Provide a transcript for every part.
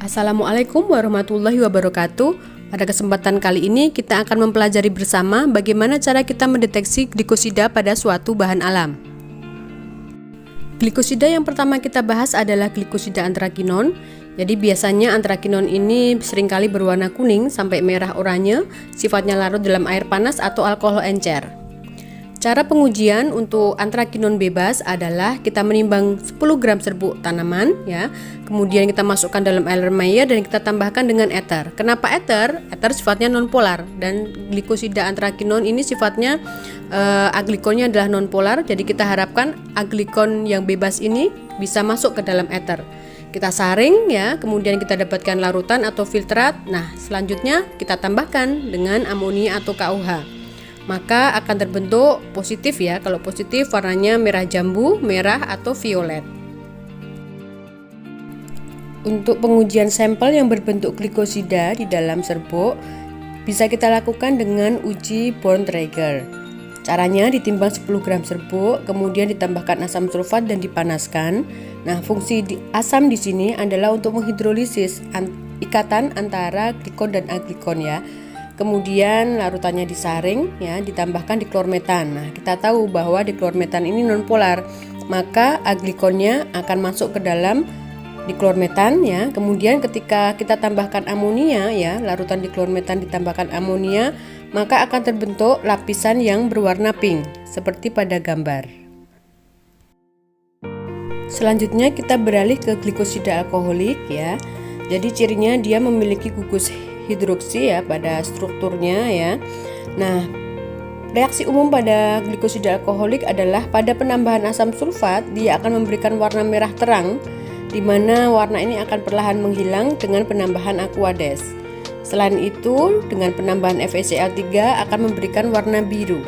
Assalamualaikum warahmatullahi wabarakatuh. Pada kesempatan kali ini kita akan mempelajari bersama bagaimana cara kita mendeteksi glikosida pada suatu bahan alam. Glikosida yang pertama kita bahas adalah glikosida antrakinon. Jadi biasanya antrakinon ini seringkali berwarna kuning sampai merah oranye, sifatnya larut dalam air panas atau alkohol encer. Cara pengujian untuk antrakinon bebas adalah kita menimbang 10 gram serbuk tanaman ya. Kemudian kita masukkan dalam Erlenmeyer dan kita tambahkan dengan ether. Kenapa ether? Ether sifatnya nonpolar dan glikosida antrakinon ini sifatnya aglikonnya adalah nonpolar. Jadi kita harapkan aglikon yang bebas ini bisa masuk ke dalam ether. Kita saring ya, kemudian kita dapatkan larutan atau filtrat. Nah, selanjutnya kita tambahkan dengan amonia atau KOH. Maka akan terbentuk positif ya. Kalau positif warnanya merah jambu, merah atau violet. Untuk pengujian sampel yang berbentuk glikosida di dalam serbuk bisa kita lakukan dengan uji Born-Traeger. Caranya ditimbang 10 gram serbuk, kemudian ditambahkan asam sulfat dan dipanaskan. Nah, fungsi asam di sini adalah untuk menghidrolisis ikatan antara glikon dan aglikon ya. Kemudian larutannya disaring ya, ditambahkan diklormetan. Nah, kita tahu bahwa diklormetan ini nonpolar, maka aglikonnya akan masuk ke dalam diklormetan ya. Kemudian ketika kita tambahkan amonia ya, larutan diklormetan ditambahkan amonia, maka akan terbentuk lapisan yang berwarna pink seperti pada gambar. Selanjutnya kita beralih ke glikosida alkoholik ya. Jadi cirinya dia memiliki gugus hidroksi ya pada strukturnya ya. Nah, reaksi umum pada glikosida alkoholik adalah pada penambahan asam sulfat dia akan memberikan warna merah terang, di mana warna ini akan perlahan menghilang dengan penambahan aquades. Selain itu, dengan penambahan FeCl3 akan memberikan warna biru.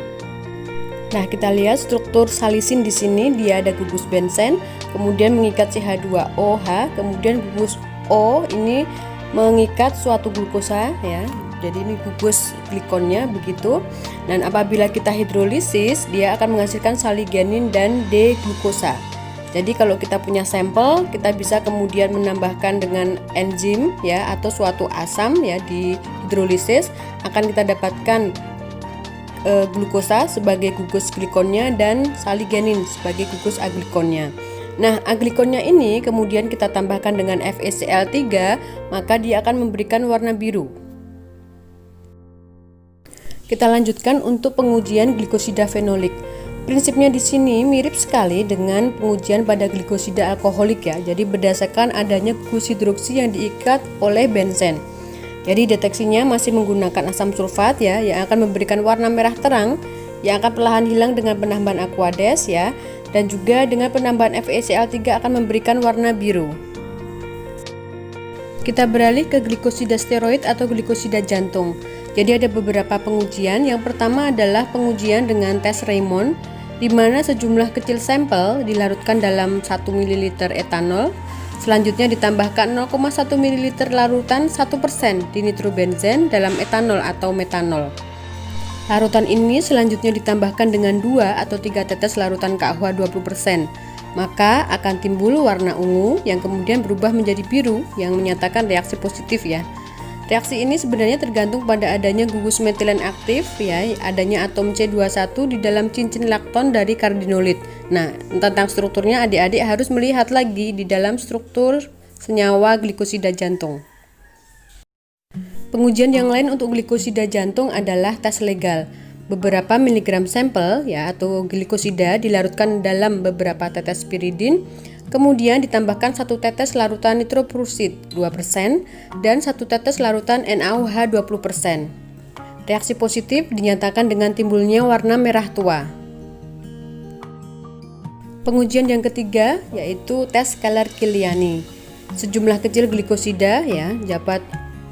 Nah, kita lihat struktur salisin di sini dia ada gugus benzen, kemudian mengikat CH2OH, kemudian gugus O ini mengikat suatu glukosa ya. Jadi ini gugus glikonnya begitu. Dan apabila kita hidrolisis, dia akan menghasilkan saligenin dan D-glukosa. Jadi kalau kita punya sampel, kita bisa kemudian menambahkan dengan enzim ya atau suatu asam ya di hidrolisis, akan kita dapatkan glukosa sebagai gugus glikonnya dan saligenin sebagai gugus aglikonnya. Nah, aglikonnya ini kemudian kita tambahkan dengan FeCl3, maka dia akan memberikan warna biru. Kita lanjutkan untuk pengujian glikosida fenolik. Prinsipnya di sini mirip sekali dengan pengujian pada glikosida alkoholik ya. Jadi berdasarkan adanya gugus hidroksi yang diikat oleh benzen. Jadi deteksinya masih menggunakan asam sulfat ya, yang akan memberikan warna merah terang, yang akan perlahan hilang dengan penambahan aquades ya. Dan juga dengan penambahan FeCl3 akan memberikan warna biru. Kita beralih ke glikosida steroid atau glikosida jantung. Jadi ada beberapa pengujian. Yang pertama adalah pengujian dengan tes Raymond, di mana sejumlah kecil sampel dilarutkan dalam 1 ml etanol. Selanjutnya ditambahkan 0,1 ml larutan 1% dinitrobenzen dalam etanol atau metanol. Larutan ini selanjutnya ditambahkan dengan 2 atau 3 tetes larutan KOH 20%. Maka akan timbul warna ungu yang kemudian berubah menjadi biru yang menyatakan reaksi positif ya. Reaksi ini sebenarnya tergantung pada adanya gugus metilen aktif ya, adanya atom C21 di dalam cincin lakton dari kardinolit. Nah, tentang strukturnya adik-adik harus melihat lagi di dalam struktur senyawa glikosida jantung. Pengujian yang lain untuk glikosida jantung adalah tes legal. Beberapa miligram sampel ya atau glikosida dilarutkan dalam beberapa tetes spiridin, kemudian ditambahkan 1 tetes larutan nitroprusid 2% dan 1 tetes larutan NaOH 20%. Reaksi positif dinyatakan dengan timbulnya warna merah tua. Pengujian yang ketiga yaitu tes Keller-Kiliani. Sejumlah kecil glikosida ya dapat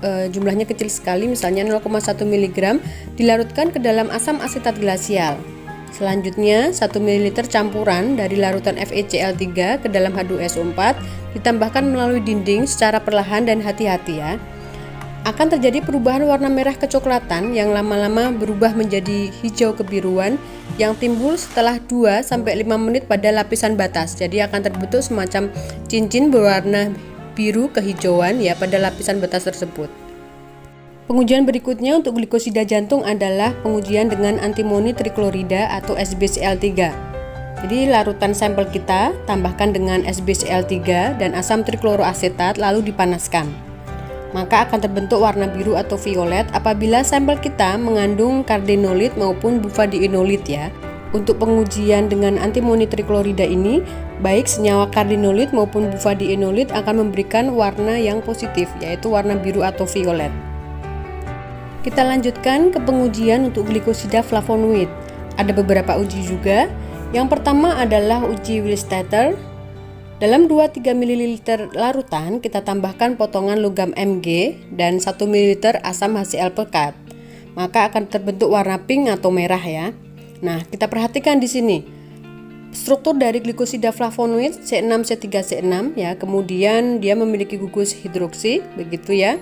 jumlahnya kecil sekali, misalnya 0,1 mg dilarutkan ke dalam asam asetat glasial. Selanjutnya 1 ml campuran dari larutan FeCl3 ke dalam H2SO4 ditambahkan melalui dinding secara perlahan dan hati-hati ya. Akan terjadi perubahan warna merah kecoklatan yang lama-lama berubah menjadi hijau kebiruan yang timbul setelah 2-5 menit pada lapisan batas. Jadi akan terbentuk semacam cincin berwarna biru kehijauan ya pada lapisan betas tersebut. Pengujian berikutnya untuk glikosida jantung adalah pengujian dengan antimoni triklorida atau SbCl3. Jadi larutan sampel kita tambahkan dengan SbCl3 dan asam trikloroasetat lalu dipanaskan. Maka akan terbentuk warna biru atau violet apabila sampel kita mengandung kardenolit maupun bufadienolit ya. Untuk pengujian dengan antimoni triklorida ini, baik senyawa kardenolit maupun bufadienolit akan memberikan warna yang positif, yaitu warna biru atau violet. Kita lanjutkan ke pengujian untuk glikosida flavonoid. Ada beberapa uji juga. Yang pertama adalah uji Willstatter. Dalam 2-3 ml larutan, kita tambahkan potongan logam Mg dan 1 ml asam HCl pekat. Maka akan terbentuk warna pink atau merah ya. Nah, kita perhatikan di sini. Struktur dari glikosida flavonoid C6C3C6 ya, kemudian dia memiliki gugus hidroksi begitu ya.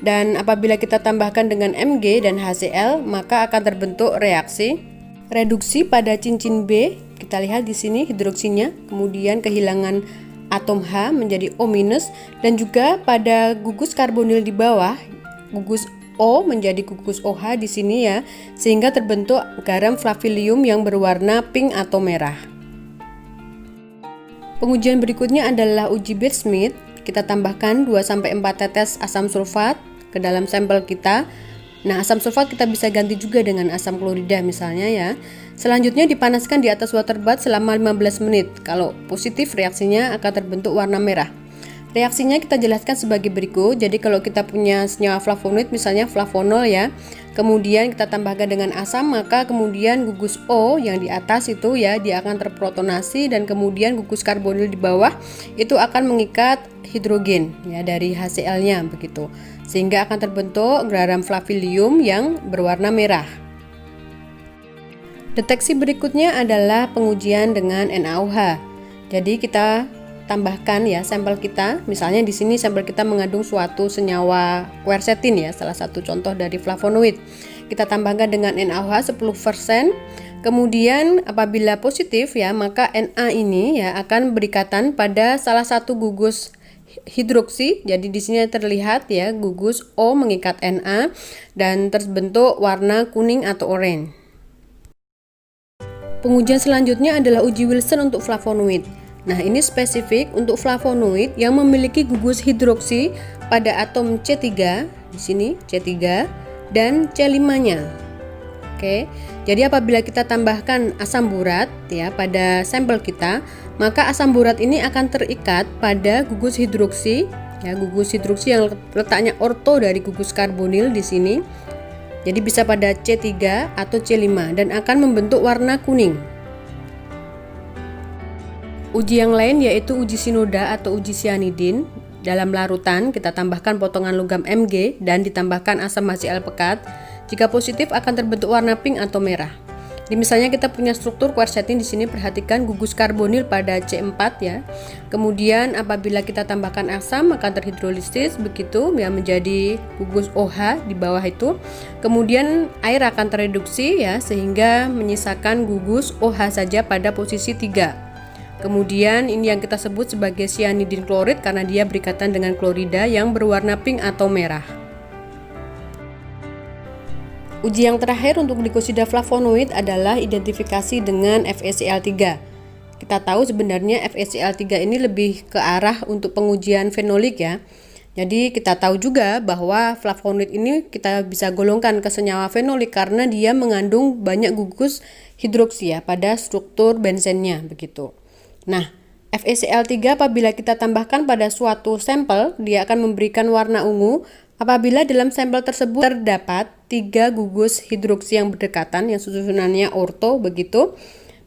Dan apabila kita tambahkan dengan Mg dan HCl, maka akan terbentuk reaksi reduksi pada cincin B. Kita lihat di sini hidroksinya, kemudian kehilangan atom H menjadi O- dan juga pada gugus karbonil di bawah, gugus O menjadi gugus OH di sini ya, sehingga terbentuk garam flavilium yang berwarna pink atau merah. Pengujian berikutnya adalah uji Birch-Smith. Kita tambahkan 2-4 tetes asam sulfat ke dalam sampel kita. Nah, asam sulfat kita bisa ganti juga dengan asam klorida misalnya ya. Selanjutnya dipanaskan di atas water bath selama 15 menit. Kalau positif reaksinya akan terbentuk warna merah. Reaksinya kita jelaskan sebagai berikut. Jadi kalau kita punya senyawa flavonoid misalnya flavonol ya, kemudian kita tambahkan dengan asam, maka kemudian gugus O yang di atas itu ya dia akan terprotonasi dan kemudian gugus karbonil di bawah itu akan mengikat hidrogen ya dari HCl-nya begitu. Sehingga akan terbentuk garam flavilium yang berwarna merah. Deteksi berikutnya adalah pengujian dengan NaOH. Jadi kita tambahkan ya sampel kita, misalnya di sini sampel kita mengandung suatu senyawa quercetin ya, salah satu contoh dari flavonoid. Kita tambahkan dengan NaOH 10%. Kemudian apabila positif ya, maka Na ini ya akan berikatan pada salah satu gugus hidroksi. Jadi di sini terlihat ya gugus O mengikat Na dan terbentuk warna kuning atau oranye. Pengujian selanjutnya adalah uji Wilson untuk flavonoid. Nah, ini spesifik untuk flavonoid yang memiliki gugus hidroksi pada atom C3, di sini C3 dan C5-nya. Oke. Jadi apabila kita tambahkan asam borat ya pada sampel kita, maka asam borat ini akan terikat pada gugus hidroksi ya, gugus hidroksi yang letaknya orto dari gugus karbonil di sini. Jadi bisa pada C3 atau C5 dan akan membentuk warna kuning. Uji yang lain yaitu uji sinoda atau uji cyanidin. Dalam larutan kita tambahkan potongan logam Mg dan ditambahkan asam HCl pekat. Jika positif akan terbentuk warna pink atau merah. Di misalnya kita punya struktur quercetin di sini, perhatikan gugus karbonil pada C4 ya. Kemudian apabila kita tambahkan asam akan terhidrolisis begitu ya menjadi gugus OH di bawah itu. Kemudian air akan tereduksi ya sehingga menyisakan gugus OH saja pada posisi 3. Kemudian ini yang kita sebut sebagai cyanidin klorid karena dia berikatan dengan klorida yang berwarna pink atau merah. Uji yang terakhir untuk glikosida flavonoid adalah identifikasi dengan FeCl3. Kita tahu sebenarnya FeCl3 ini lebih ke arah untuk pengujian fenolik ya. Jadi kita tahu juga bahwa flavonoid ini kita bisa golongkan ke senyawa fenolik karena dia mengandung banyak gugus hidroksi ya pada struktur benzennya begitu. Nah, FeCl3 apabila kita tambahkan pada suatu sampel, dia akan memberikan warna ungu apabila dalam sampel tersebut terdapat 3 gugus hidroksi yang berdekatan yang susunannya orto begitu,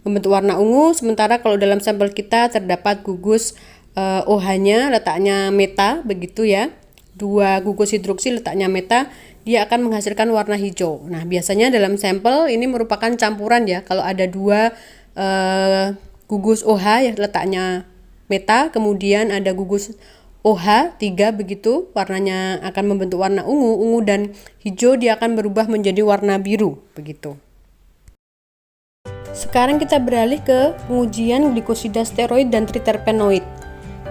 membentuk warna ungu. Sementara kalau dalam sampel kita terdapat gugus OH-nya letaknya meta begitu ya, 2 gugus hidroksi letaknya meta, dia akan menghasilkan warna hijau. Nah, biasanya dalam sampel ini merupakan campuran ya, kalau ada 2 gugus OH yang letaknya meta, kemudian ada gugus OH 3 begitu, warnanya akan membentuk warna ungu dan hijau dia akan berubah menjadi warna biru begitu. Sekarang kita beralih ke pengujian glikosida steroid dan triterpenoid.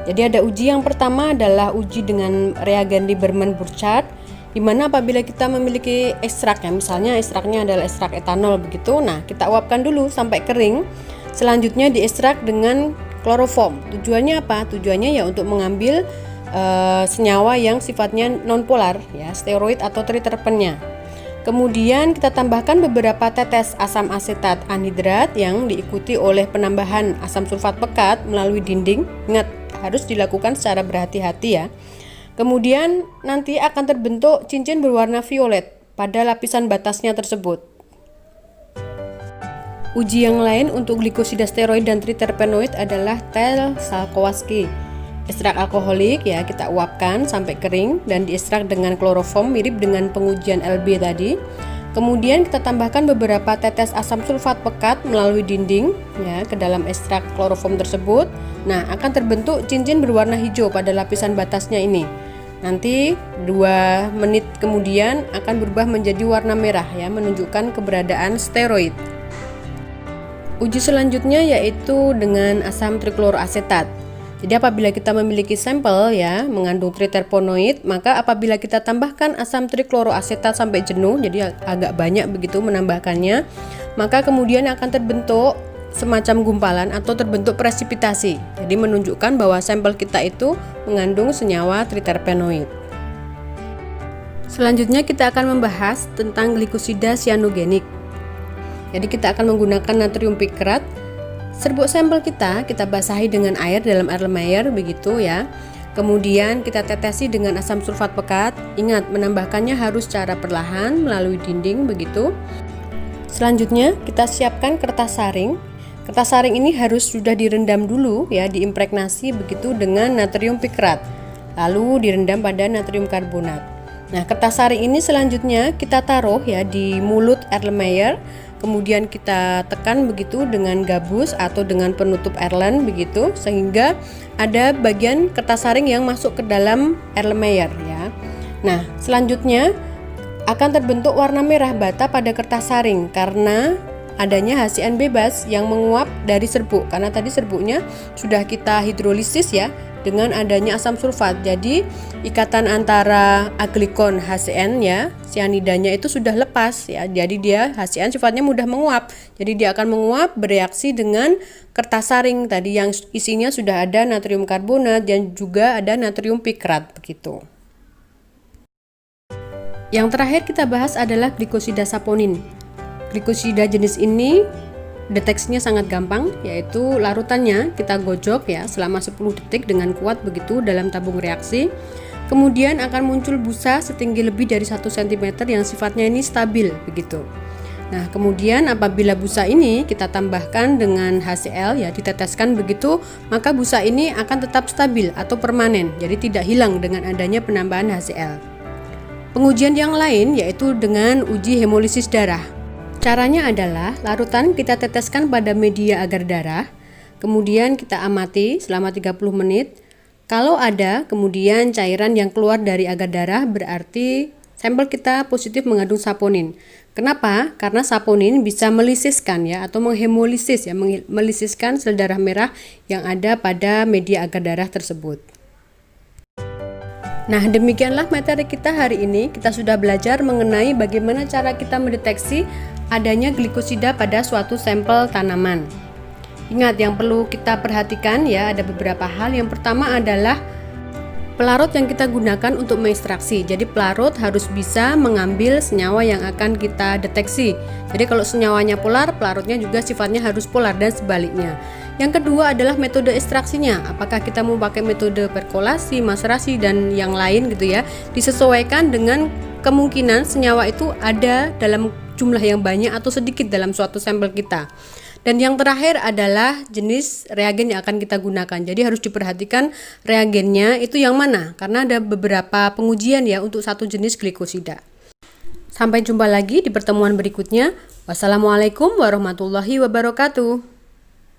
Jadi ada uji yang pertama adalah uji dengan reagen Lieberman-Burchard, di mana apabila kita memiliki ekstrak ya, misalnya ekstraknya adalah ekstrak etanol begitu. Nah, kita uapkan dulu sampai kering. Selanjutnya diekstrak dengan kloroform. Tujuannya apa? Tujuannya ya untuk mengambil senyawa yang sifatnya nonpolar ya, steroid atau triterpennya. Kemudian kita tambahkan beberapa tetes asam asetat anhidrat yang diikuti oleh penambahan asam sulfat pekat melalui dinding. Ingat, harus dilakukan secara berhati-hati ya. Kemudian nanti akan terbentuk cincin berwarna violet pada lapisan batasnya tersebut. Uji yang lain untuk glikosida steroid dan triterpenoid adalah Tel-Salkowski. Ekstrak alkoholik ya, kita uapkan sampai kering dan diekstrak dengan kloroform mirip dengan pengujian LB tadi. Kemudian kita tambahkan beberapa tetes asam sulfat pekat melalui dinding ya ke dalam ekstrak kloroform tersebut. Nah, akan terbentuk cincin berwarna hijau pada lapisan batasnya ini. Nanti 2 menit kemudian akan berubah menjadi warna merah ya, menunjukkan keberadaan steroid. Uji selanjutnya yaitu dengan asam trikloroasetat. Jadi apabila kita memiliki sampel ya mengandung triterpenoid, maka apabila kita tambahkan asam trikloroasetat sampai jenuh, jadi agak banyak begitu menambahkannya, maka kemudian akan terbentuk semacam gumpalan atau terbentuk presipitasi. Jadi menunjukkan bahwa sampel kita itu mengandung senyawa triterpenoid. Selanjutnya kita akan membahas tentang glikosida sianogenik. Jadi kita akan menggunakan natrium pikrat. Serbuk sampel kita basahi dengan air dalam Erlenmeyer begitu ya. Kemudian kita tetesi dengan asam sulfat pekat. Ingat, menambahkannya harus secara perlahan melalui dinding begitu. Selanjutnya kita siapkan kertas saring. Kertas saring ini harus sudah direndam dulu ya, diimpregnasi begitu dengan natrium pikrat. Lalu direndam pada natrium karbonat. Nah, kertas saring ini selanjutnya kita taruh ya di mulut Erlenmeyer. Kemudian kita tekan begitu dengan gabus atau dengan penutup Erlen begitu, sehingga ada bagian kertas saring yang masuk ke dalam Erlenmeyer ya. Nah, selanjutnya akan terbentuk warna merah bata pada kertas saring karena adanya HCN bebas yang menguap dari serbuk, karena tadi serbuknya sudah kita hidrolisis ya dengan adanya asam sulfat. Jadi ikatan antara aglikon HCN ya, sianidanya itu sudah lepas ya. Jadi dia HCN sifatnya mudah menguap. Jadi dia akan menguap bereaksi dengan kertas saring tadi yang isinya sudah ada natrium karbonat dan juga ada natrium pikrat begitu. Yang terakhir kita bahas adalah glikosida saponin. Glikosida jenis ini deteksinya sangat gampang, yaitu larutannya kita gojok ya selama 10 detik dengan kuat begitu dalam tabung reaksi. Kemudian akan muncul busa setinggi lebih dari 1 cm yang sifatnya ini stabil begitu. Nah, kemudian apabila busa ini kita tambahkan dengan HCl ya, diteteskan begitu, maka busa ini akan tetap stabil atau permanen, jadi tidak hilang dengan adanya penambahan HCl. Pengujian yang lain yaitu dengan uji hemolisis darah. Caranya adalah larutan kita teteskan pada media agar darah, kemudian kita amati selama 30 menit. Kalau ada kemudian cairan yang keluar dari agar darah, berarti sampel kita positif mengandung saponin. Kenapa? Karena saponin bisa melisiskan ya atau menghemolisis ya, melisiskan sel darah merah yang ada pada media agar darah tersebut. Nah, demikianlah materi kita hari ini. Kita sudah belajar mengenai bagaimana cara kita mendeteksi adanya glikosida pada suatu sampel tanaman. Ingat, yang perlu kita perhatikan ya, ada beberapa hal. Yang pertama adalah pelarut yang kita gunakan untuk mengekstraksi. Jadi pelarut harus bisa mengambil senyawa yang akan kita deteksi. Jadi kalau senyawanya polar, pelarutnya juga sifatnya harus polar dan sebaliknya. Yang kedua adalah metode ekstraksinya. Apakah kita mau pakai metode perkolasi, maserasi dan yang lain gitu ya. Disesuaikan dengan kemungkinan senyawa itu ada dalam jumlah yang banyak atau sedikit dalam suatu sampel kita. Dan yang terakhir adalah jenis reagen yang akan kita gunakan. Jadi harus diperhatikan reagennya itu yang mana, karena ada beberapa pengujian ya untuk satu jenis glikosida. Sampai jumpa lagi di pertemuan berikutnya. Wassalamualaikum warahmatullahi wabarakatuh.